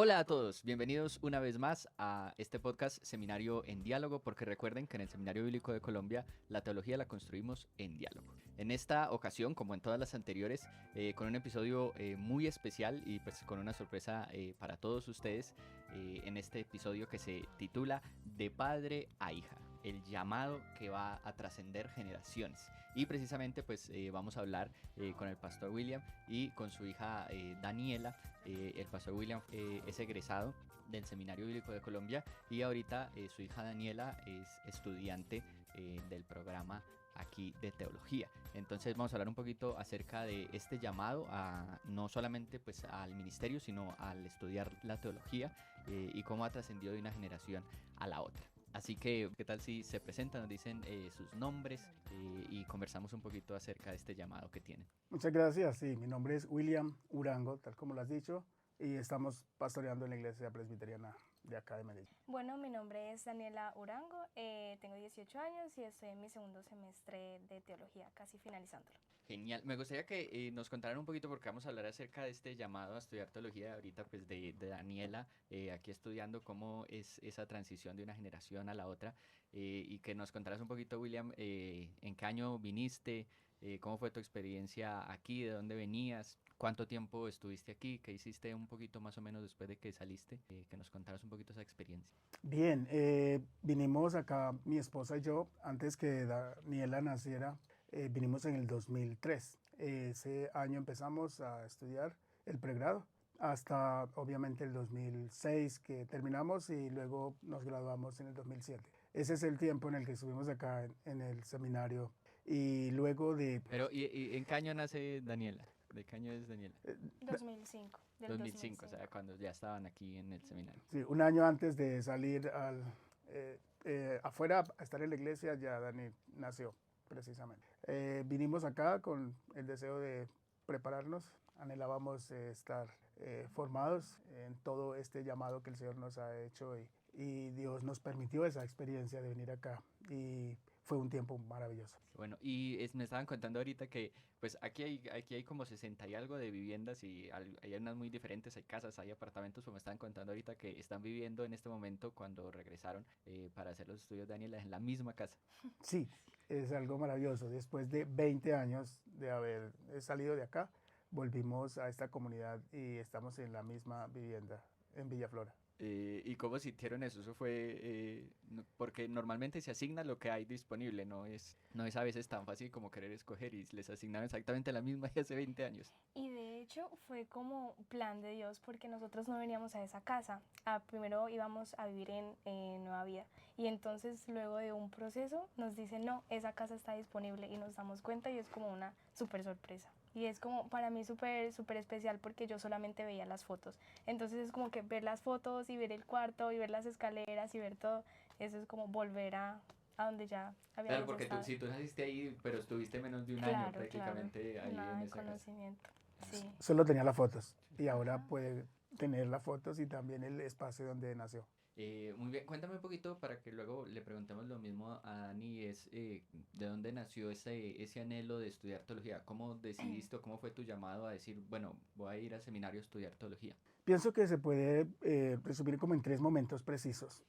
Hola a todos, bienvenidos una vez más a este podcast Seminario en Diálogo, porque recuerden que en el Seminario Bíblico de Colombia la teología la construimos en diálogo. En esta ocasión, como en todas las anteriores, con un episodio muy especial y pues con una sorpresa para todos ustedes, en este episodio que se titula De padre a hija, el llamado que va a trascender generaciones. Y precisamente pues vamos a hablar con el pastor William y con su hija Daniela. El pastor William es egresado del Seminario Bíblico de Colombia y ahorita su hija Daniela es estudiante del programa aquí de teología. Entonces vamos a hablar un poquito acerca de este llamado a no solamente pues al ministerio, sino al estudiar la teología y cómo ha trascendido de una generación a la otra. Así que, ¿qué tal si se presentan, nos dicen sus nombres y conversamos un poquito acerca de este llamado que tienen? Muchas gracias. Sí, mi nombre es William Urango, tal como lo has dicho, y estamos pastoreando en la iglesia presbiteriana de acá de Medellín. Bueno, mi nombre es Daniela Urango, tengo 18 años y estoy en mi segundo semestre de teología, casi finalizándolo. Genial, me gustaría que nos contaran un poquito porque vamos a hablar acerca de este llamado a estudiar teología ahorita pues de Daniela, aquí estudiando cómo es esa transición de una generación a la otra y que nos contaras un poquito, William, en qué año viniste, cómo fue tu experiencia aquí, de dónde venías, cuánto tiempo estuviste aquí, qué hiciste un poquito más o menos después de que saliste, que nos contaras un poquito esa experiencia. Bien, vinimos acá, mi esposa y yo, antes que Daniela naciera, vinimos en el 2003. Ese año empezamos a estudiar el pregrado, hasta obviamente el 2006 que terminamos y luego nos graduamos en el 2007. Ese es el tiempo en el que estuvimos acá en el seminario y luego de... Pero, ¿y en qué año nace Daniela? ¿De qué año es Daniela? 2005, del 2005, o sea, 2005. cuando ya estaban aquí en el seminario. Sí, un año antes de salir afuera a estar en la iglesia, ya Dani nació, precisamente. Vinimos acá con el deseo de prepararnos, anhelábamos estar formados en todo este llamado que el Señor nos ha hecho y Dios nos permitió esa experiencia de venir acá y fue un tiempo maravilloso. Bueno, y me estaban contando ahorita que pues aquí hay como 60 y algo de viviendas y hay unas muy diferentes, hay casas, hay apartamentos, pero me estaban contando ahorita que están viviendo en este momento cuando regresaron para hacer los estudios de Daniela en la misma casa. Sí, es algo maravilloso. Después de 20 años de haber salido de acá, volvimos a esta comunidad y estamos en la misma vivienda en Villaflora. ¿Y cómo sintieron eso? Eso fue porque normalmente se asigna lo que hay disponible, no es a veces tan fácil como querer escoger y les asignaron exactamente la misma y hace 20 años. Y de hecho fue como plan de Dios porque nosotros no veníamos a esa casa. Primero íbamos a vivir en Nueva Vida y entonces luego de un proceso nos dicen no, esa casa está disponible y nos damos cuenta y es como una súper sorpresa. Y es como para mí súper especial porque yo solamente veía las fotos. Entonces es como que ver las fotos y ver el cuarto y ver las escaleras y ver todo, eso es como volver a donde ya habíamos Claro, porque estado. si tú naciste ahí, pero estuviste menos de un año Claro, claro, prácticamente ahí nada en de esa casa. conocimiento, sí. Solo tenía las fotos y ahora Ajá. puede tener las fotos y también el espacio donde nació. Muy bien, cuéntame un poquito para que luego le preguntemos lo mismo a Dani, es de dónde nació ese anhelo de estudiar teología, cómo decidiste o cómo fue tu llamado a decir, bueno, voy a ir al seminario a estudiar teología. Pienso que se puede resumir como en 3 momentos precisos.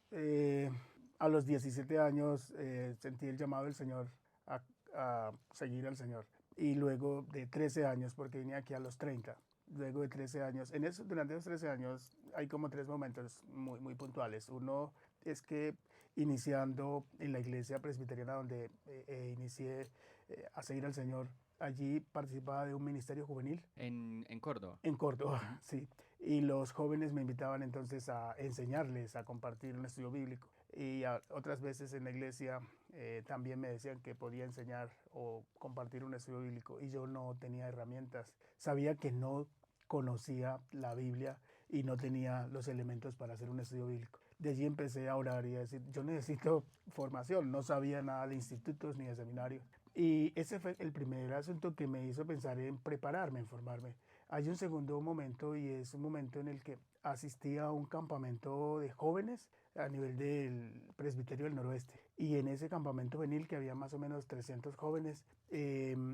A los 17 años sentí el llamado del Señor a seguir al Señor. Y luego de 13 años, porque vine aquí a los 30. Luego de 13 años, durante esos 13 años hay como 3 momentos muy puntuales. Uno es que iniciando en la iglesia presbiteriana donde inicié a seguir al Señor, allí participaba de un ministerio juvenil En Córdoba. en Córdoba, Ujú. sí. Y los jóvenes me invitaban entonces a enseñarles, a compartir un estudio bíblico. Y otras veces en la iglesia también me decían que podía enseñar o compartir un estudio bíblico y yo no tenía herramientas. Sabía que no conocía la Biblia y no tenía los elementos para hacer un estudio bíblico. De allí empecé a orar y a decir, yo necesito formación. No sabía nada de institutos ni de seminarios. Y ese fue el primer asunto que me hizo pensar en prepararme, en formarme. Hay un segundo momento y es un momento en el que asistí a un campamento de jóvenes a nivel del Presbiterio del Noroeste. Y en ese campamento juvenil, que había más o menos 300 jóvenes,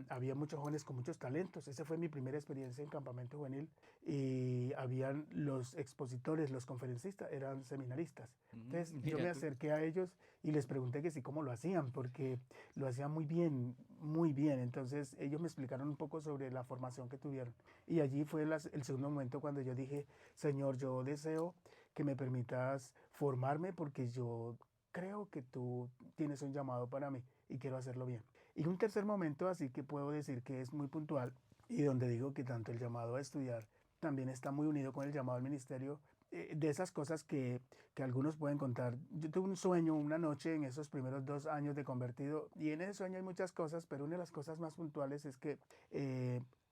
había muchos jóvenes con muchos talentos. Esa fue mi primera experiencia en campamento juvenil. Y habían los expositores, los conferencistas, eran seminaristas. Entonces yo me acerqué a ellos y les pregunté que sí, cómo lo hacían, porque lo hacían muy bien, muy bien. Entonces ellos me explicaron un poco sobre la formación que tuvieron. Y allí fue el segundo momento cuando yo dije, Señor, yo deseo que me permitas formarme porque yo creo que tú tienes un llamado para mí y quiero hacerlo bien. Y un tercer momento, así que puedo decir que es muy puntual y donde digo que tanto el llamado a estudiar también está muy unido con el llamado al ministerio, de esas cosas que algunos pueden contar. Yo tuve un sueño una noche en esos primeros 2 años de convertido y en ese sueño hay muchas cosas, pero una de las cosas más puntuales es que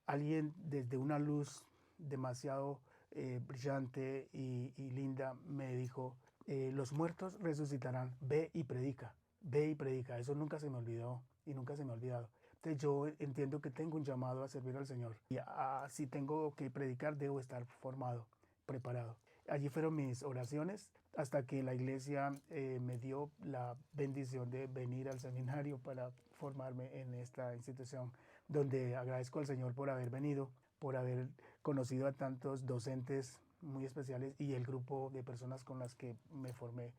alguien desde una luz demasiado brillante y linda me dijo, los muertos resucitarán, ve y predica. Eso nunca se me olvidó y nunca se me ha olvidado. Entonces yo entiendo que tengo un llamado a servir al Señor y si tengo que predicar debo estar formado, preparado. Allí fueron mis oraciones hasta que la iglesia me dio la bendición de venir al seminario para formarme en esta institución, donde agradezco al Señor por haber venido, por haber conocido a tantos docentes muy especiales y el grupo de personas con las que me formé.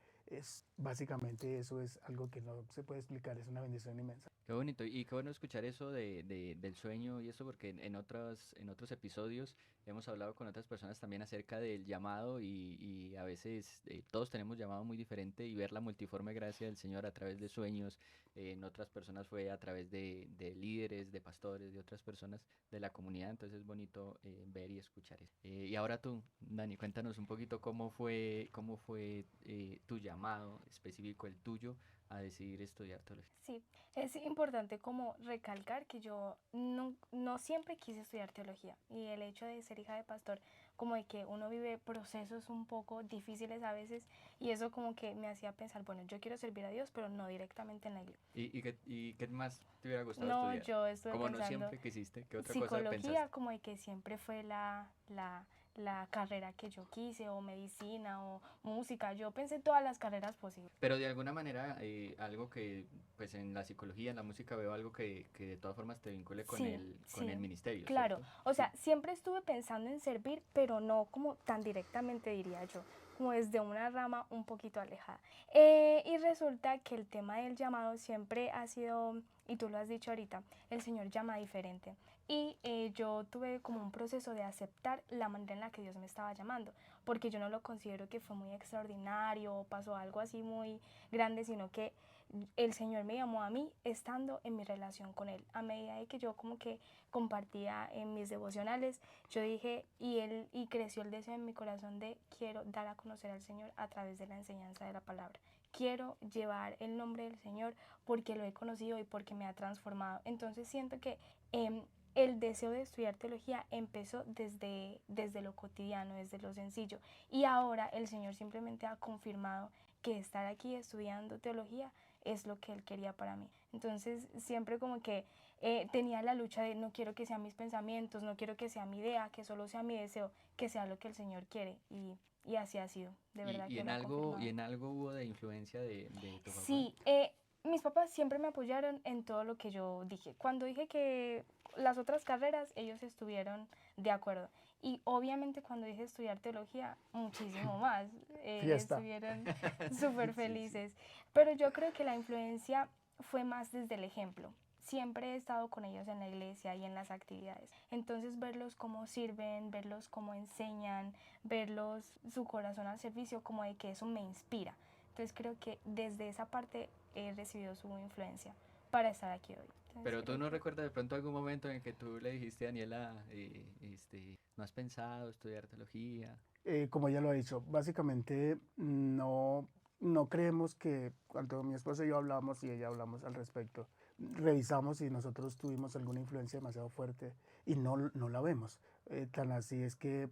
Básicamente eso es algo que no se puede explicar, es una bendición inmensa. Qué bonito, y qué bueno escuchar eso del sueño y eso, porque en otros episodios hemos hablado con otras personas también acerca del llamado y a veces todos tenemos llamado muy diferente y ver la multiforme gracia del Señor a través de sueños, en otras personas fue a través de líderes, de pastores, de otras personas de la comunidad, entonces es bonito ver y escuchar eso. Y ahora tú, Dani, cuéntanos un poquito cómo fue tu llamado específico, el tuyo, a decidir estudiar teología. Sí, es importante como recalcar que yo no siempre quise estudiar teología y el hecho de ser hija de pastor, como de que uno vive procesos un poco difíciles a veces y eso como que me hacía pensar, bueno, yo quiero servir a Dios, pero no directamente en la iglesia. ¿Y qué más te hubiera gustado No, estudiar? yo estuve Como no pensando siempre quisiste, ¿qué otra cosa psicología, pensaste? como de que siempre fue la carrera que yo quise, o medicina, o música, yo pensé todas las carreras posibles. Pero de alguna manera, algo que, pues en la psicología, en la música, veo algo que de todas formas te vincule Sí, con el sí, ministerio, claro. ¿cierto? O Sí. sea, siempre estuve pensando en servir, pero no como tan directamente, diría yo, como desde una rama un poquito alejada. Y resulta que el tema del llamado siempre ha sido, y tú lo has dicho ahorita, el Señor llama diferente. Y yo tuve como un proceso de aceptar la manera en la que Dios me estaba llamando, porque yo no lo considero que fue muy extraordinario o pasó algo así muy grande, sino que el Señor me llamó a mí estando en mi relación con Él. A medida de que yo como que compartía en mis devocionales, yo dije, y creció el deseo en mi corazón de quiero dar a conocer al Señor a través de la enseñanza de la palabra. Quiero llevar el nombre del Señor porque lo he conocido y porque me ha transformado. Entonces siento que el deseo de estudiar teología empezó desde lo cotidiano, desde lo sencillo. Y ahora el Señor simplemente ha confirmado que estar aquí estudiando teología es lo que Él quería para mí. Entonces siempre como que tenía la lucha de no quiero que sean mis pensamientos, no quiero que sea mi idea, que solo sea mi deseo, que sea lo que el Señor quiere. Y así ha sido, de verdad que lo ha confirmado. ¿Y en algo hubo de influencia de tu papá? Sí, mis papás siempre me apoyaron en todo lo que yo dije. Cuando dije que las otras carreras, ellos estuvieron de acuerdo. Y obviamente cuando dije estudiar teología, muchísimo más. Fiesta. Estuvieron súper Sí, sí. felices. Pero yo creo que la influencia fue más desde el ejemplo. Siempre he estado con ellos en la iglesia y en las actividades. Entonces verlos cómo sirven, verlos cómo enseñan, verlos su corazón al servicio, como de que eso me inspira. Entonces creo que desde esa parte he recibido su influencia para estar aquí hoy. Entonces, Pero tú creo no que recuerdas de pronto algún momento en que tú le dijiste a Daniela, ¿no has pensado estudiar teología? Como ella lo ha dicho, básicamente no creemos que cuando mi esposa y yo hablamos y ella hablamos al respecto, revisamos si nosotros tuvimos alguna influencia demasiado fuerte y no la vemos. Tan así es que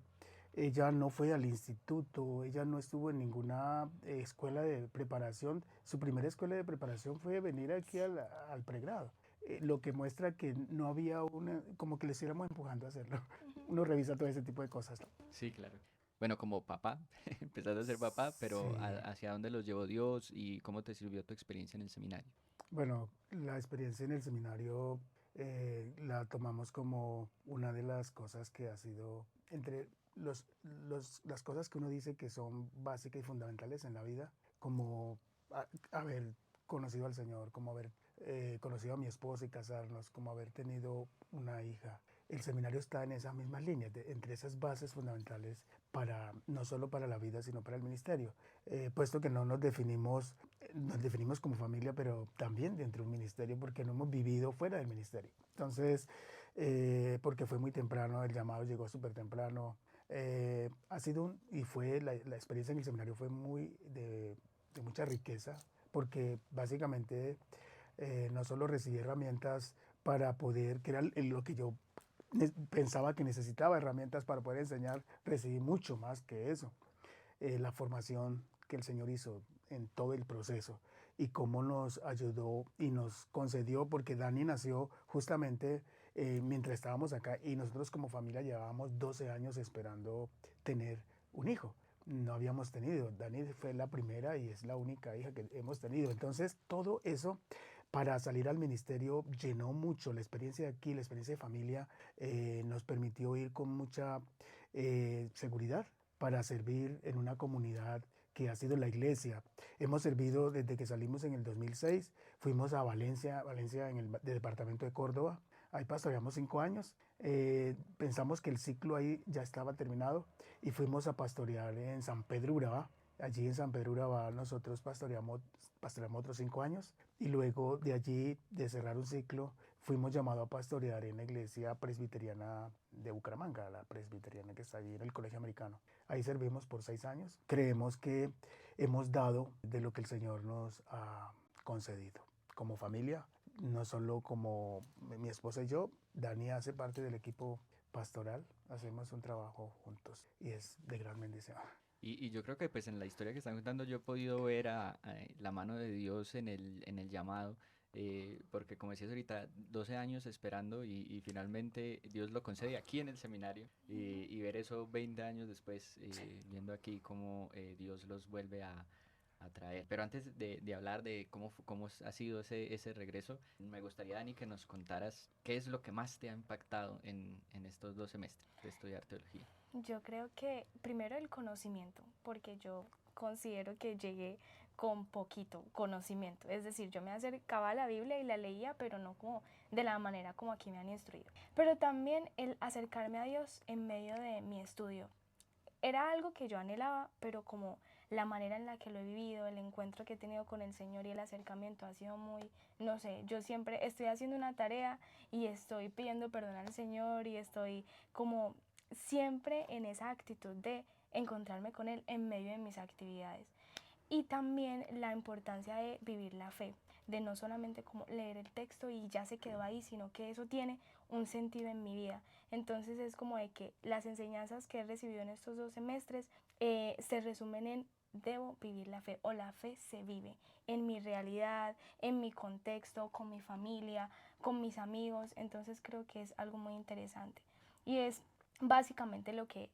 ella no fue al instituto, ella no estuvo en ninguna escuela de preparación. Su primera escuela de preparación fue venir aquí al pregrado, lo que muestra que no había como que le estuviéramos empujando a hacerlo. ujú. Uno revisa todo ese tipo de cosas. Sí, claro. Bueno, como papá, empezaste a ser papá, pero Sí. ¿hacia dónde los llevó Dios y cómo te sirvió tu experiencia en el seminario? Bueno, la experiencia en el seminario la tomamos como una de las cosas que ha sido entre las cosas que uno dice que son básicas y fundamentales en la vida, como haber conocido al Señor, como haber conocido a mi esposa y casarnos, como haber tenido una hija. El seminario está en esas mismas líneas, entre esas bases fundamentales para no solo para la vida, sino para el ministerio, puesto que no nos definimos como familia, pero también dentro de un ministerio, porque no hemos vivido fuera del ministerio. Entonces, porque fue muy temprano, el llamado llegó súper temprano. Ha sido y fue la experiencia en el seminario fue de mucha riqueza, porque básicamente no solo recibí herramientas para poder, que era lo que yo pensaba que necesitaba, herramientas para poder enseñar, recibí mucho más que eso. La formación que el Señor hizo en todo el proceso y cómo nos ayudó y nos concedió, porque Dani nació justamente mientras estábamos acá y nosotros como familia llevábamos 12 años esperando tener un hijo. No habíamos tenido. Dani fue la primera y es la única hija que hemos tenido. Entonces, todo eso para salir al ministerio llenó mucho la experiencia de aquí, la experiencia de familia, nos permitió ir con mucha seguridad para servir en una comunidad que ha sido la iglesia. Hemos servido desde que salimos en el 2006, fuimos a Valencia, Valencia en el departamento de Córdoba, ahí pastoreamos 5 años, pensamos que el ciclo ahí ya estaba terminado y fuimos a pastorear en San Pedro Urabá. Allí en San Pedro Urabá nosotros pastoreamos otros 5 años y luego de allí, de cerrar un ciclo, fuimos llamados a pastorear en la iglesia presbiteriana de Bucaramanga, la presbiteriana que está allí en el Colegio Americano. Ahí servimos por 6 años. Creemos que hemos dado de lo que el Señor nos ha concedido. Como familia, no solo como mi esposa y yo, Dani hace parte del equipo pastoral, hacemos un trabajo juntos y es de gran bendición. Y yo creo que pues en la historia que están contando yo he podido ver la mano de Dios en el llamado, porque como decías ahorita, 12 años esperando y finalmente Dios lo concede aquí en el seminario y ver eso 20 años después, viendo aquí cómo Dios los vuelve a traer. Pero antes de hablar de cómo ha sido ese regreso, me gustaría, Dani, que nos contaras qué es lo que más te ha impactado en estos 2 semestres de estudiar teología. Yo creo que primero el conocimiento, porque yo considero que llegué con poquito conocimiento. Es decir, yo me acercaba a la Biblia y la leía, pero no como de la manera como aquí me han instruido. Pero también el acercarme a Dios en medio de mi estudio. Era algo que yo anhelaba, pero como la manera en la que lo he vivido, el encuentro que he tenido con el Señor y el acercamiento ha sido muy, no sé, yo siempre estoy haciendo una tarea y estoy pidiendo perdón al Señor y estoy como siempre en esa actitud de encontrarme con Él en medio de mis actividades. Y también la importancia de vivir la fe, de no solamente como leer el texto y ya se quedó ahí, sino que eso tiene un sentido en mi vida. Entonces es como de que las enseñanzas que he recibido en estos 2 semestres se resumen en debo vivir la fe o la fe se vive en mi realidad, en mi contexto, con mi familia, con mis amigos. Entonces creo que es algo muy interesante y es básicamente lo que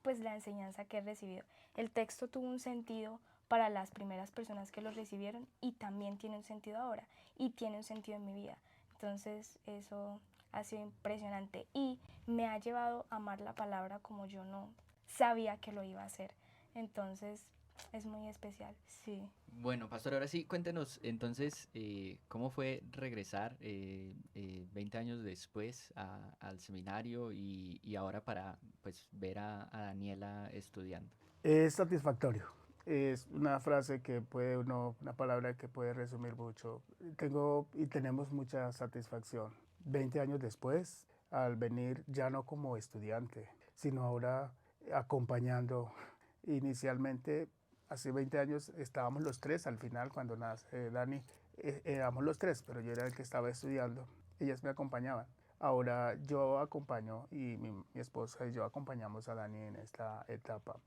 pues la enseñanza que he recibido. El texto tuvo un sentido para las primeras personas que lo recibieron y también tiene un sentido ahora y tiene un sentido en mi vida. Entonces eso ha sido impresionante y me ha llevado a amar la palabra como yo no sabía que lo iba a hacer. Entonces es muy especial, sí. Bueno, pastor, ahora sí, cuéntenos entonces cómo fue regresar 20 años después al seminario y ahora para pues ver a Daniela estudiando. Es satisfactorio. Es una frase que puede una palabra que puede resumir mucho. Tengo y tenemos mucha satisfacción. 20 años después, al venir ya no como estudiante, sino ahora acompañando. Inicialmente, hace 20 años estábamos los tres, al final cuando nace Dani, éramos los tres, pero yo era el que estaba estudiando. Ellas me acompañaban. Ahora yo acompaño y mi esposa y yo acompañamos a Dani en esta etapa.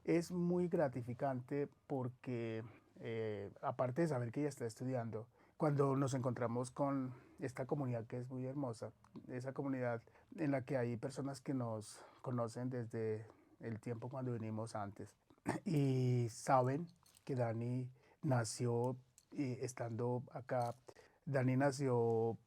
Es muy gratificante porque, aparte de saber que ella está estudiando, cuando nos encontramos con esta comunidad que es muy hermosa, esa comunidad en la que hay personas que nos conocen desde el tiempo cuando vinimos antes. Y saben que Dani nació estando acá. Dani nació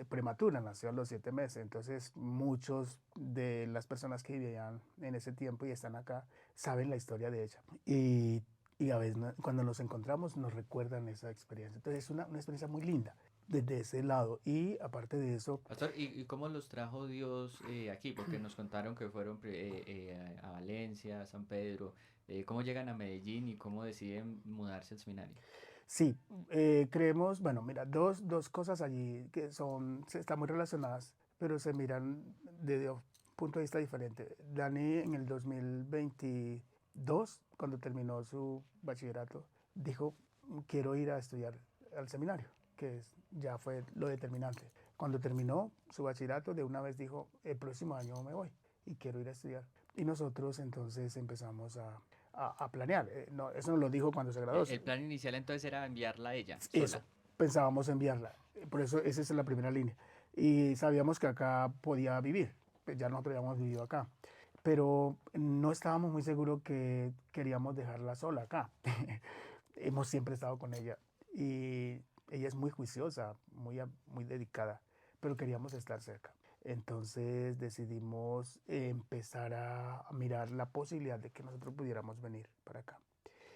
prematura, nació a los 7 meses. Entonces, muchos de las personas que vivían en ese tiempo y están acá saben la historia de ella. Y a veces cuando nos encontramos nos recuerdan esa experiencia. Entonces, es una experiencia muy linda desde ese lado. Y aparte de eso, Pastor, y cómo los trajo Dios aquí? Porque nos contaron que fueron a Valencia, a San Pedro. ¿Cómo llegan a Medellín y cómo deciden mudarse al seminario? sí, creemos, bueno, mira, dos cosas allí que están muy relacionadas, pero se miran desde un punto de vista diferente. Dani en el 2022, cuando terminó su bachillerato, dijo, quiero ir a estudiar al seminario, ya fue lo determinante. Cuando terminó su bachillerato, de una vez dijo, el próximo año me voy y quiero ir a estudiar. Y nosotros entonces empezamos a planear. No, eso nos lo dijo cuando se graduó. El plan inicial entonces era enviarla a ella Eso, sola. pensábamos enviarla. Por eso esa es la primera línea. Y sabíamos que acá podía vivir. Pues ya nosotros habíamos vivido acá. Pero no estábamos muy seguros que queríamos dejarla sola acá. Hemos siempre estado con ella. Y ella es muy juiciosa, muy dedicada. Pero queríamos estar cerca. Entonces decidimos empezar a mirar la posibilidad de que nosotros pudiéramos venir para acá.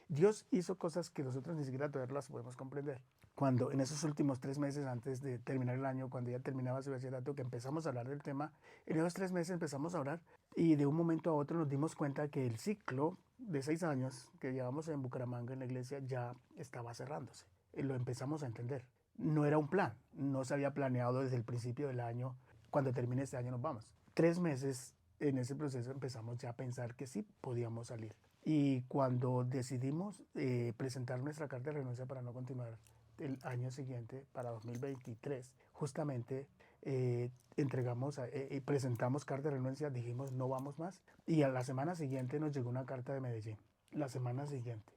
Dios hizo cosas que nosotros ni siquiera todavía las podemos comprender. Cuando en esos últimos 3 meses antes de terminar el año, cuando ella terminaba su bachillerato, que empezamos a hablar del tema, en esos 3 meses empezamos a orar y de un momento a otro nos dimos cuenta que el ciclo de 6 años que llevamos en Bucaramanga en la iglesia ya estaba cerrándose. Y lo empezamos a entender. No era un plan, no se había planeado desde el principio del año, cuando termine este año nos vamos. 3 meses en ese proceso empezamos ya a pensar que sí podíamos salir. Y cuando decidimos presentar nuestra carta de renuncia para no continuar el año siguiente, para 2023, justamente entregamos, presentamos carta de renuncia, dijimos no vamos más. Y a la semana siguiente nos llegó una carta de Medellín. La semana siguiente.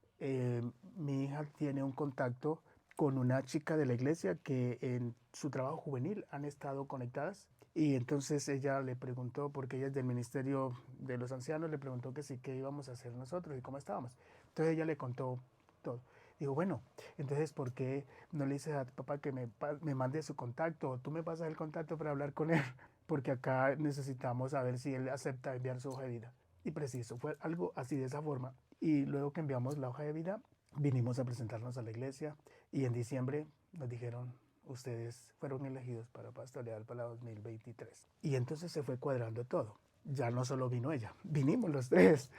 Mi hija tiene un contacto con una chica de la iglesia que en su trabajo juvenil han estado conectadas. Y entonces ella le preguntó, porque ella es del Ministerio de los Ancianos, le preguntó que sí, qué íbamos a hacer nosotros y cómo estábamos. Entonces ella le contó todo. Digo, bueno, entonces, ¿por qué no le dices a tu papá que me mande su contacto o tú me pasas el contacto para hablar con él? Porque acá necesitamos saber si él acepta enviar su hoja de vida. Y preciso, fue algo así de esa forma. Y luego que enviamos la hoja de vida, vinimos a presentarnos a la iglesia y en diciembre nos dijeron, ustedes fueron elegidos para pastorear para 2023. Y entonces se fue cuadrando todo. Ya no solo vino ella, vinimos los tres.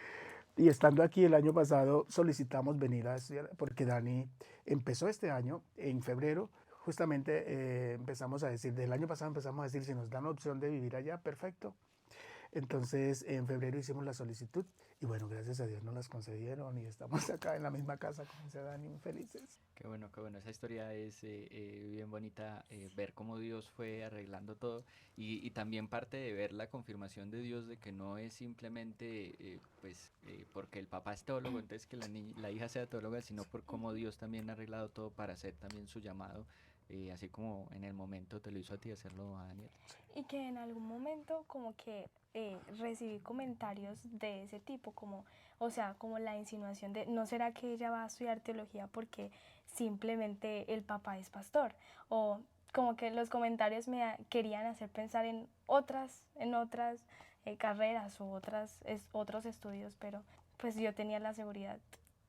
Y estando aquí el año pasado solicitamos venir a estudiar porque Dani empezó este año, en febrero, justamente empezamos a decir, del año pasado empezamos a decir, si nos dan la opción de vivir allá, perfecto. Entonces, en febrero hicimos la solicitud y bueno, gracias a Dios nos las concedieron y estamos acá en la misma casa, como se dan, muy felices. Qué bueno, qué bueno. Esa historia es bien bonita, ver cómo Dios fue arreglando todo y también parte de ver la confirmación de Dios de que no es simplemente porque el papá es teólogo, entonces que la hija sea teóloga, sino por cómo Dios también ha arreglado todo para hacer también su llamado, así como en el momento te lo hizo a ti hacerlo a Daniel. Y que en algún momento como que recibí comentarios de ese tipo, como, o sea, como la insinuación de, ¿no será que ella va a estudiar teología porque simplemente el papá es pastor? O como que los comentarios querían hacer pensar en otras carreras o otros estudios, pero pues yo tenía la seguridad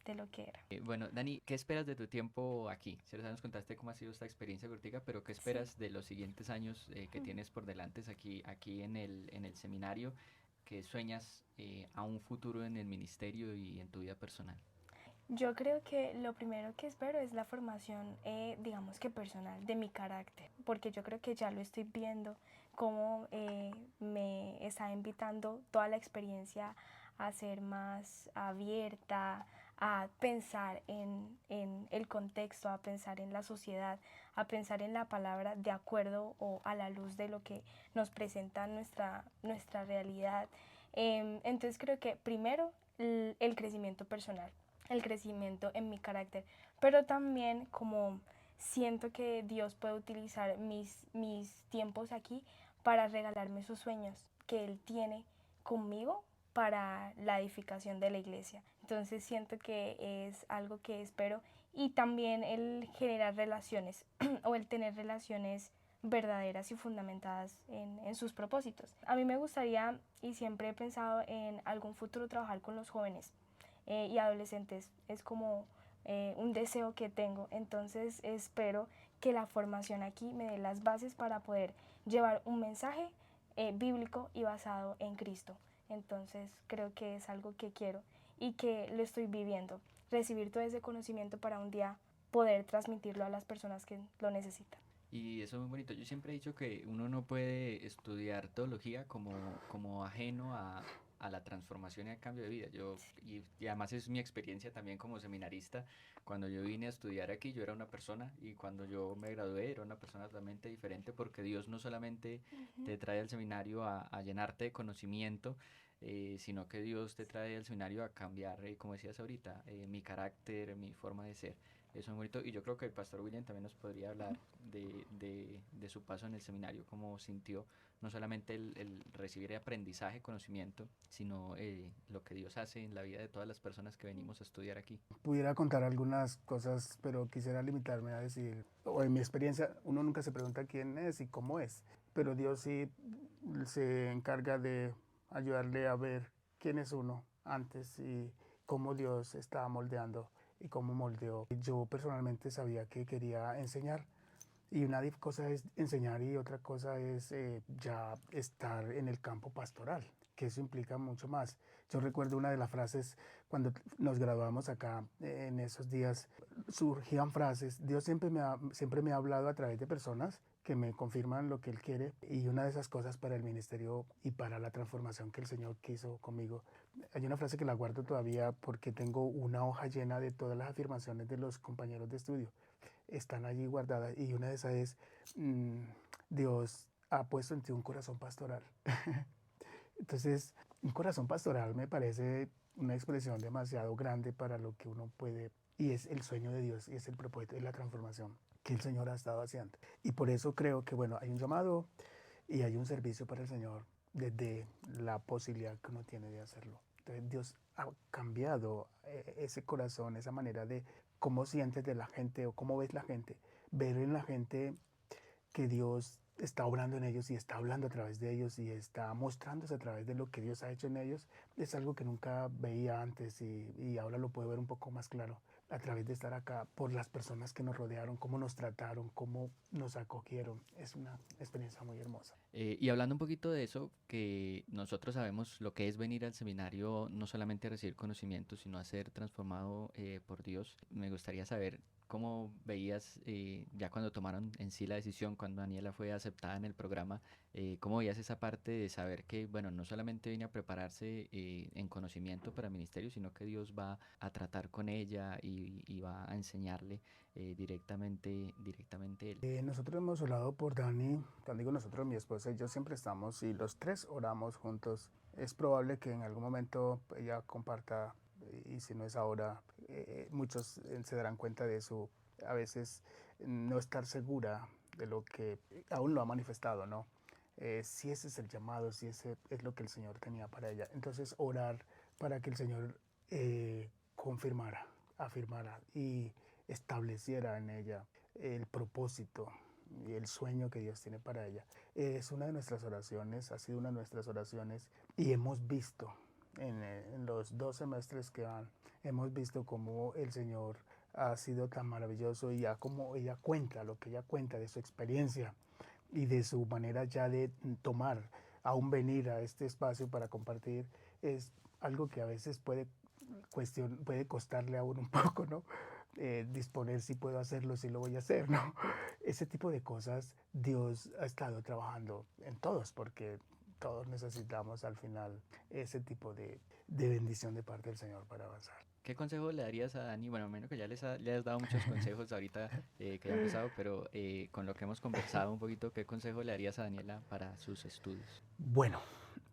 de lo que era. Bueno, Dani, ¿qué esperas de tu tiempo aquí? Ya nos contaste cómo ha sido esta experiencia cortica, pero ¿qué esperas Sí. de los siguientes años que tienes por delante aquí en el seminario? ¿Qué sueñas a un futuro en el ministerio y en tu vida personal? Yo creo que lo primero que espero es la formación, digamos que personal, de mi carácter, porque yo creo que ya lo estoy viendo, cómo me está invitando toda la experiencia a ser más abierta, a pensar en el contexto, a pensar en la sociedad, a pensar en la palabra de acuerdo o a la luz de lo que nos presenta nuestra realidad. Entonces creo que primero el crecimiento personal, el crecimiento en mi carácter, pero también como siento que Dios puede utilizar mis tiempos aquí para regalarme esos sueños que Él tiene conmigo para la edificación de la iglesia. Entonces siento que es algo que espero, y también el generar relaciones o el tener relaciones verdaderas y fundamentadas en sus propósitos. A mí me gustaría, y siempre he pensado en algún futuro, trabajar con los jóvenes y adolescentes. Es como un deseo que tengo. Entonces espero que la formación aquí me dé las bases para poder llevar un mensaje bíblico y basado en Cristo. Entonces creo que es algo que quiero y que lo estoy viviendo. Recibir todo ese conocimiento para un día poder transmitirlo a las personas que lo necesitan. Y eso es muy bonito. Yo siempre he dicho que uno no puede estudiar teología como ajeno a la transformación y al cambio de vida. Y además es mi experiencia también como seminarista. Cuando yo vine a estudiar aquí, yo era una persona, y cuando yo me gradué era una persona totalmente diferente, porque Dios no solamente te trae al seminario a llenarte de conocimiento, sino que Dios te trae al seminario a cambiar, como decías ahorita, mi carácter, mi forma de ser. Eso es muy bonito, y yo creo que el pastor William también nos podría hablar de su paso en el seminario, cómo sintió no solamente el recibir aprendizaje, conocimiento, sino lo que Dios hace en la vida de todas las personas que venimos a estudiar aquí. Pudiera contar algunas cosas, pero quisiera limitarme a decir, o en mi experiencia, uno nunca se pregunta quién es y cómo es, pero Dios sí se encarga de ayudarle a ver quién es uno antes y cómo Dios está moldeando y cómo moldeó. Yo personalmente sabía que quería enseñar, y una cosa es enseñar y otra cosa es ya estar en el campo pastoral, que eso implica mucho más. Yo recuerdo una de las frases cuando nos graduamos acá, en esos días surgían frases. Dios siempre me ha hablado a través de personas que me confirman lo que Él quiere, y una de esas cosas para el ministerio y para la transformación que el Señor quiso conmigo. Hay una frase que la guardo todavía porque tengo una hoja llena de todas las afirmaciones de los compañeros de estudio. Están allí guardadas, y una de esas es, Dios ha puesto en ti un corazón pastoral. Entonces, un corazón pastoral me parece una expresión demasiado grande para lo que uno puede, y es el sueño de Dios, y es el propósito, es la transformación que el Señor ha estado haciendo. Y por eso creo que, bueno, hay un llamado y hay un servicio para el Señor desde la posibilidad que uno tiene de hacerlo. Entonces, Dios ha cambiado ese corazón, esa manera de cómo sientes de la gente o cómo ves la gente, ver en la gente que Dios está obrando en ellos y está hablando a través de ellos y está mostrándose a través de lo que Dios ha hecho en ellos, es algo que nunca veía antes, y ahora lo puedo ver un poco más claro a través de estar acá, por las personas que nos rodearon, cómo nos trataron, cómo nos acogieron. Es una experiencia muy hermosa. Y hablando un poquito de eso, que nosotros sabemos lo que es venir al seminario, no solamente a recibir conocimiento, sino a ser transformado por Dios, me gustaría saber cómo veías, ya cuando tomaron en sí la decisión, cuando Daniela fue aceptada en el programa, cómo veías esa parte de saber que, bueno, no solamente viene a prepararse en conocimiento para el ministerio, sino que Dios va a tratar con ella y va a enseñarle directamente Él. Nosotros hemos orado por Dani. Cuando digo nosotros, mi esposa y yo siempre estamos, y los tres oramos juntos. Es probable que en algún momento ella comparta, y si no es ahora, muchos se darán cuenta de eso. A veces no estar segura de lo que aún lo ha manifestado, ¿no? Si ese es el llamado, si ese es lo que el Señor tenía para ella. Entonces, orar para que el Señor confirmara, afirmara y estableciera en ella el propósito y el sueño que Dios tiene para ella. Es una de nuestras oraciones, ha sido una de nuestras oraciones, y hemos visto en los 2 semestres que van, hemos visto cómo el Señor ha sido tan maravilloso, y ya como ella cuenta, lo que ella cuenta de su experiencia y de su manera ya de tomar, aún venir a este espacio para compartir, es algo que a veces puede costarle a uno un poco, ¿no? Disponer si puedo hacerlo, si lo voy a hacer, ¿no? Ese tipo de cosas Dios ha estado trabajando en todos, porque todos necesitamos al final ese tipo de bendición de parte del Señor para avanzar. ¿Qué consejo le darías a Dani? Bueno, menos que ya le has dado muchos consejos ahorita que ya ha empezado, pero con lo que hemos conversado un poquito, ¿qué consejo le darías a Daniela para sus estudios? Bueno,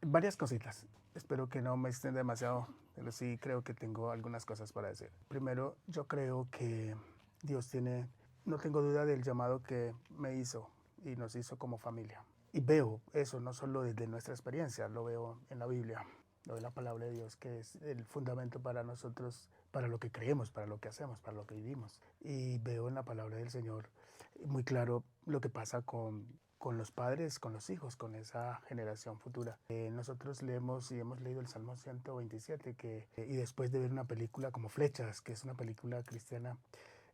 varias cositas. Espero que no me estén demasiado, pero sí creo que tengo algunas cosas para decir. Primero, yo creo que Dios tiene, no tengo duda del llamado que me hizo y nos hizo como familia. Y veo eso no solo desde nuestra experiencia, lo veo en la Biblia. Lo de la palabra de Dios, que es el fundamento para nosotros, para lo que creemos, para lo que hacemos, para lo que vivimos. Y veo en la palabra del Señor muy claro lo que pasa con los padres, con los hijos, con esa generación futura. Nosotros leemos y hemos leído el Salmo 127 y después de ver una película como Flechas, que es una película cristiana,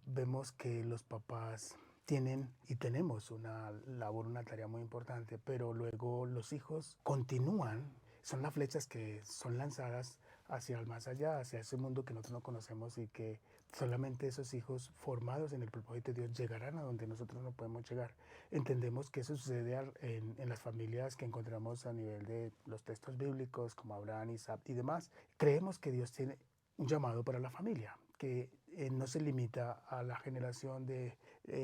vemos que los papás tienen y tenemos una labor, una tarea muy importante, pero luego los hijos continúan, son las flechas que son lanzadas hacia el más allá, hacia ese mundo que nosotros no conocemos y que solamente esos hijos formados en el propósito de Dios llegarán a donde nosotros no podemos llegar. Entendemos que eso sucede en las familias que encontramos a nivel de los textos bíblicos como Abraham, Isaac y demás. Creemos que Dios tiene un llamado para la familia, que no se limita a la generación de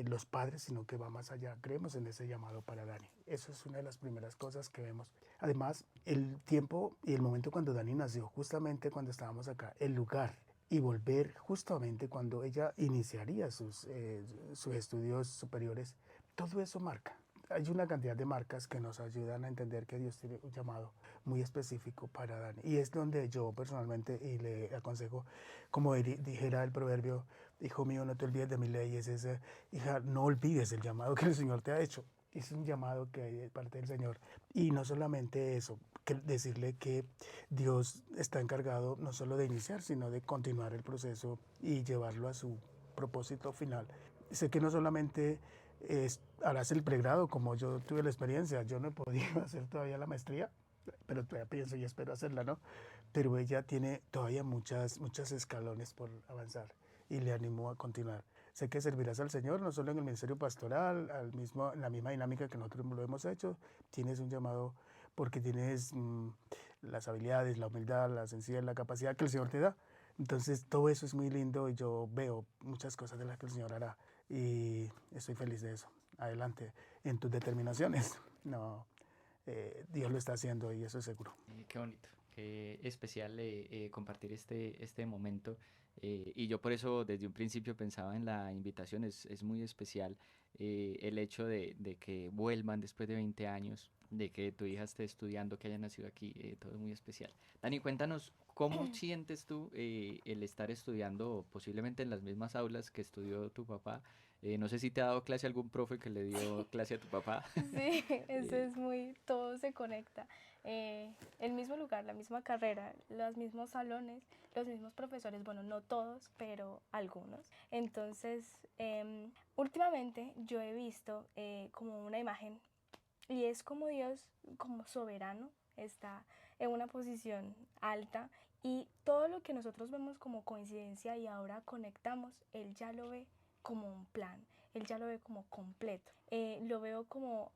los padres, sino que va más allá. Creemos en ese llamado para Dani. Eso es una de las primeras cosas que vemos. Además, el tiempo y el momento cuando Dani nació, justamente cuando estábamos acá, el lugar y volver justamente cuando ella iniciaría sus estudios superiores, todo eso marca. Hay una cantidad de marcas que nos ayudan a entender que Dios tiene un llamado muy específico para Dani. Y es donde yo personalmente y le aconsejo, como dijera el proverbio, hijo mío, no te olvides de mis leyes, hija, no olvides el llamado que el Señor te ha hecho. Es un llamado que hay de parte del Señor. Y no solamente eso, que decirle que Dios está encargado no solo de iniciar, sino de continuar el proceso y llevarlo a su propósito final. Sé que no solamente harás el pregrado, como yo tuve la experiencia. Yo no he podido hacer todavía la maestría, pero todavía pienso y espero hacerla, ¿no? Pero ella tiene todavía muchos escalones por avanzar y le animo a continuar. Sé que servirás al Señor, no solo en el ministerio pastoral, en la misma dinámica que nosotros lo hemos hecho. Tienes un llamado porque tienes las habilidades, la humildad, la sencillez, la capacidad que el Señor te da. Entonces todo eso es muy lindo y yo veo muchas cosas de las que el Señor hará y estoy feliz de eso. Adelante en tus determinaciones. No, Dios lo está haciendo y eso es seguro. Qué bonito, qué especial compartir este momento. Y yo por eso desde un principio pensaba en la invitación, es muy especial el hecho de que vuelvan después de 20 años, de que tu hija esté estudiando, que haya nacido aquí, todo es muy especial. Dani, cuéntanos, ¿cómo sientes tú el estar estudiando posiblemente en las mismas aulas que estudió tu papá? No sé si te ha dado clase algún profe que le dio clase a tu papá. Sí, eso Eh, es muy, todo se conecta. El mismo lugar, la misma carrera, los mismos salones, los mismos profesores, bueno, no todos, pero algunos. Entonces, últimamente yo he visto como una imagen y es como Dios, como soberano, está en una posición alta y todo lo que nosotros vemos como coincidencia y ahora conectamos, Él ya lo ve como un plan, Él ya lo ve como completo. Lo veo como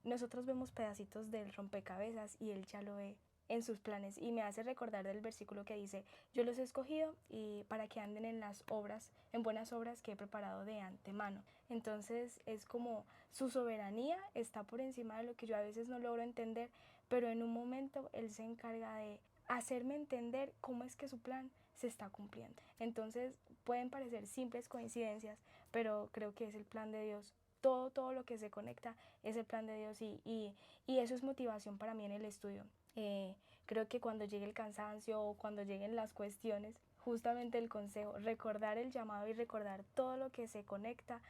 nosotros vemos pedacitos del rompecabezas y Él ya lo ve en sus planes y me hace recordar del versículo que dice, yo los he escogido y para que anden en las obras, en buenas obras que he preparado de antemano. Entonces es como su soberanía está por encima de lo que yo a veces no logro entender, pero en un momento Él se encarga de hacerme entender cómo es que su plan se está cumpliendo. Entonces pueden parecer simples coincidencias, pero creo que es el plan de Dios. Todo lo que se conecta es el plan de Dios y eso es motivación para mí en el estudio. Creo que cuando llegue el cansancio o cuando lleguen las cuestiones, justamente el consejo, recordar el llamado y recordar todo lo que se conecta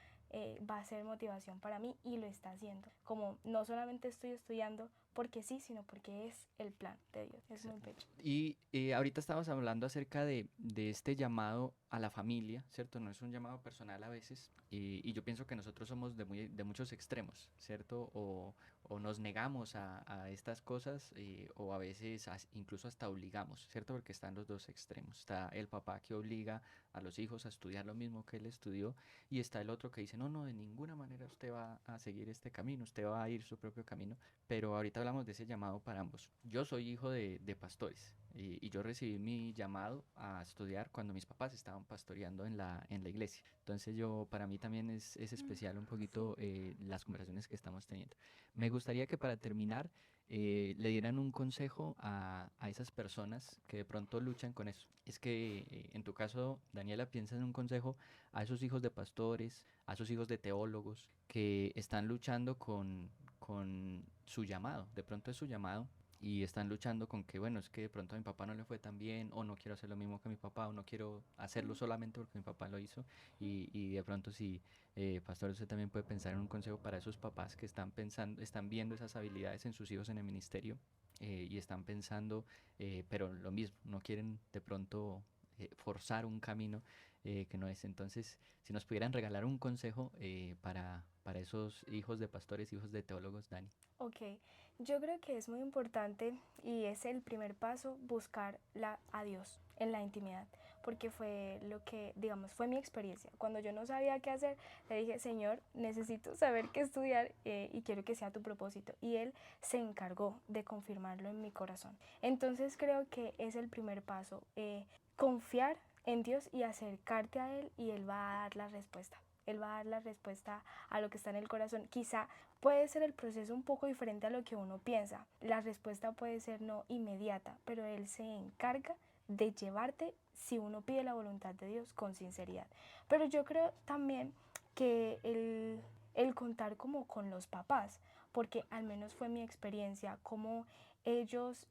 va a ser motivación para mí y lo está haciendo. Como no solamente estoy estudiando porque sí, sino porque es el plan de Dios. Es muy bello. Y ahorita estábamos hablando acerca de este llamado a la familia, ¿cierto? No es un llamado personal a veces. Y yo pienso que nosotros somos de muchos extremos, ¿cierto? O nos negamos a estas cosas o a veces incluso hasta obligamos, ¿cierto? Porque están los dos extremos. Está el papá que obliga a los hijos a estudiar lo mismo que él estudió y está el otro que dice, no, no, de ninguna manera usted va a seguir este camino, usted va a ir su propio camino. Pero ahorita hablamos de ese llamado para ambos. Yo soy hijo de pastores y yo recibí mi llamado a estudiar cuando mis papás estaban pastoreando en la iglesia. Entonces yo, para mí también es especial un poquito las conversaciones que estamos teniendo. Me gustaría que para terminar le dieran un consejo a esas personas que de pronto luchan con eso. Es que en tu caso, Daniela, piensa en un consejo a esos hijos de pastores, a esos hijos de teólogos que están luchando con su llamado. De pronto es su llamado y están luchando con que, bueno, es que de pronto a mi papá no le fue tan bien, o no quiero hacer lo mismo que mi papá, o no quiero hacerlo solamente porque mi papá lo hizo, y de pronto si, pastor, usted también puede pensar en un consejo para esos papás que están pensando, están viendo esas habilidades en sus hijos en el ministerio, y están pensando, pero lo mismo, no quieren de pronto forzar un camino que no es. Entonces, si nos pudieran regalar un consejo para esos hijos de pastores, hijos de teólogos, Dani. Ok, yo creo que es muy importante y es el primer paso buscar a Dios en la intimidad, porque fue lo que, digamos, fue mi experiencia. Cuando yo no sabía qué hacer, le dije, Señor, necesito saber qué estudiar y quiero que sea tu propósito. Y Él se encargó de confirmarlo en mi corazón. Entonces creo que es el primer paso, confiar en Dios y acercarte a Él y Él va a dar la respuesta. Él va a dar la respuesta a lo que está en el corazón. Quizá puede ser el proceso un poco diferente a lo que uno piensa. La respuesta puede ser no inmediata, pero Él se encarga de llevarte si uno pide la voluntad de Dios con sinceridad. Pero yo creo también que el contar como con los papás, porque al menos fue mi experiencia, como ellos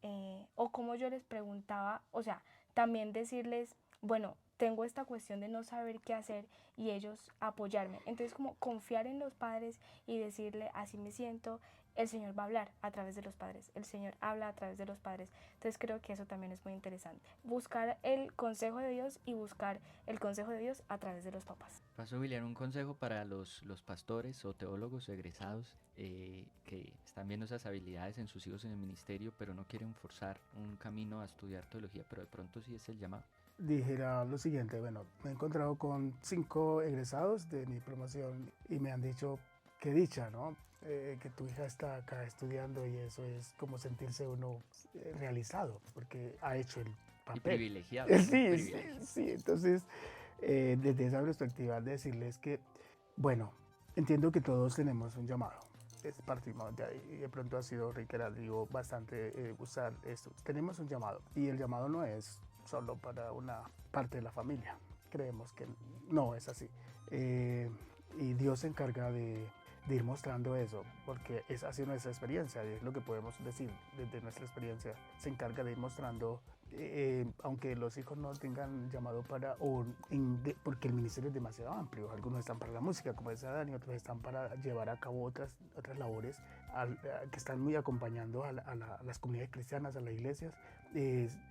o como yo les preguntaba, o sea, también decirles, bueno, tengo esta cuestión de no saber qué hacer y ellos apoyarme. Entonces como confiar en los padres y decirle, así me siento, el Señor va a hablar a través de los padres, el Señor habla a través de los padres. Entonces creo que eso también es muy interesante. Buscar el consejo de Dios y buscar el consejo de Dios a través de los papás. Paso, William, un consejo para los pastores o teólogos egresados que están viendo esas habilidades en sus hijos en el ministerio, pero no quieren forzar un camino a estudiar teología, pero de pronto sí es el llamado. Dijera lo siguiente, bueno, me he encontrado con 5 egresados de mi promoción y me han dicho, qué dicha, ¿no? Que tu hija está acá estudiando y eso es como sentirse uno realizado porque ha hecho el Y papel. privilegiado, un Sí, sí, privilegio. sí, entonces desde esa perspectiva decirles que, bueno, entiendo que todos tenemos un llamado. Partimos de ahí y de pronto ha sido reiterativo bastante usar esto. Tenemos un llamado y el llamado no es solo para una parte de la familia. Creemos que no es así. Y Dios se encarga de ir mostrando eso, porque es así nuestra experiencia, es lo que podemos decir desde nuestra experiencia. Se encarga de ir mostrando, aunque los hijos no tengan llamado para, porque el ministerio es demasiado amplio. Algunos están para la música, como decía Dani, otros están para llevar a cabo otras labores que están muy acompañando a las comunidades cristianas, a las iglesias.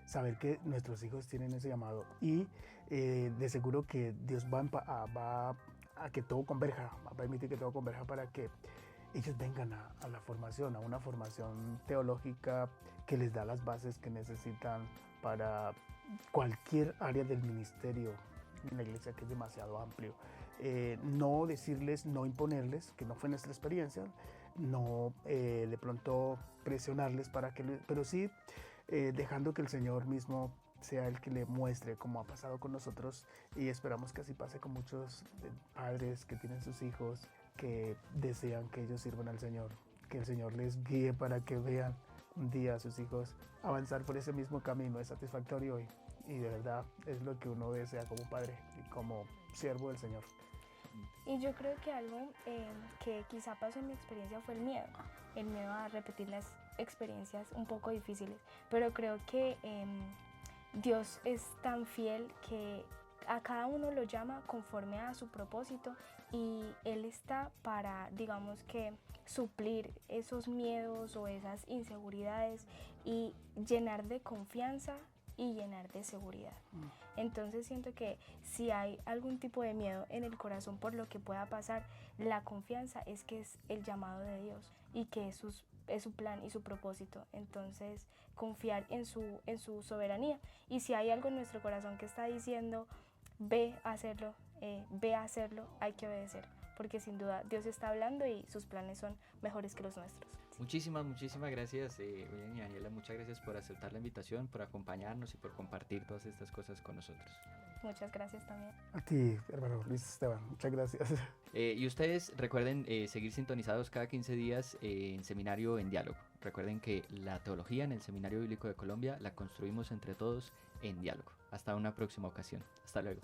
Saber que nuestros hijos tienen ese llamado y de seguro que Dios va a que todo converja, va a permitir que todo converja para que ellos vengan a la formación, a una formación teológica que les da las bases que necesitan para cualquier área del ministerio en la iglesia, que es demasiado amplio. No decirles, no imponerles, que no fue nuestra experiencia, no de pronto presionarles para que, pero sí dejando que el Señor mismo sea el que le muestre, como ha pasado con nosotros, y esperamos que así pase con muchos padres que tienen sus hijos, que desean que ellos sirvan al Señor, que el Señor les guíe para que vean un día a sus hijos avanzar por ese mismo camino. Es satisfactorio y de verdad es lo que uno desea como padre y como siervo del Señor. Y yo creo que algo que quizá pasó en mi experiencia fue el miedo a repetir las experiencias un poco difíciles, pero creo que Dios es tan fiel que a cada uno lo llama conforme a su propósito y Él está para, digamos que, suplir esos miedos o esas inseguridades y llenar de confianza y llenar de seguridad. Entonces siento que si hay algún tipo de miedo en el corazón por lo que pueda pasar, la confianza es que es el llamado de Dios y que es su plan y su propósito. Entonces confiar en su soberanía. Y si hay algo en nuestro corazón que está diciendo, ve a hacerlo, hay que obedecer. Porque sin duda Dios está hablando y sus planes son mejores que los nuestros. Muchísimas gracias, William y Daniela. Muchas gracias por aceptar la invitación, por acompañarnos y por compartir todas estas cosas con nosotros. Muchas gracias también. A ti, hermano Luis Esteban, muchas gracias. Y ustedes recuerden seguir sintonizados cada 15 días en Seminario en Diálogo. Recuerden que la teología en el Seminario Bíblico de Colombia la construimos entre todos en diálogo. Hasta una próxima ocasión. Hasta luego.